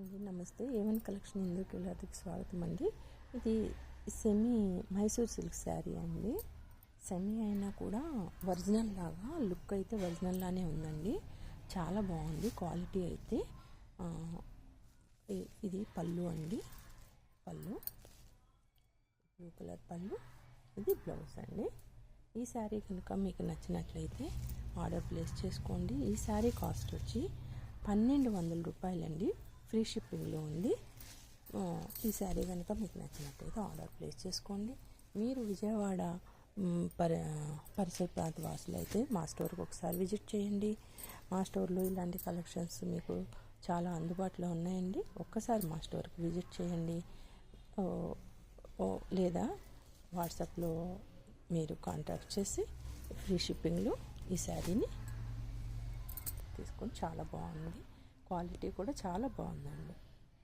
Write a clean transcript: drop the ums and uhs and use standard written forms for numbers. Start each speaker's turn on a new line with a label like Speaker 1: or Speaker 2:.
Speaker 1: అండి, నమస్తే. A1 collection ఇందుకు స్వాగతం అండి. ఇది సెమీ మైసూర్ సిల్క్ శారీ అండి. సెమీ అయినా కూడా ఒరిజినల్ లాగా లుక్ అయితే ఒరిజినల్ లానే ఉందండి. చాలా బాగుంది క్వాలిటీ అయితే. ఇది పళ్ళు అండి, పళ్ళు బ్లూ కలర్ పళ్ళు, ఇది బ్లౌజ్ అండి. ఈ శారీ కనుక మీకు నచ్చినట్లయితే ఆర్డర్ ప్లేస్ చేసుకోండి. ఈ శారీ కాస్ట్ వచ్చి 1200 రూపాయలండి. ఫ్రీ షిప్పింగ్లో ఉంది. ఈ శారీ కనుక మీకు నచ్చినట్లయితే ఆర్డర్ ప్లేస్ చేసుకోండి. మీరు విజయవాడ పరిసర ప్రాంత వాసులు అయితే మా స్టోర్కి ఒకసారి విజిట్ చేయండి. మా స్టోర్లో ఇలాంటి కలెక్షన్స్ మీకు చాలా అందుబాటులో ఉన్నాయండి. ఒక్కసారి మా స్టోర్కి విజిట్ చేయండి. లేదా వాట్సాప్లో మీరు కాంటాక్ట్ చేసి ఫ్రీ షిప్పింగ్లో ఈ శారీని తీసుకొని చాలా బాగుంది. క్వాలిటీ కూడా చాలా బాగుందండి.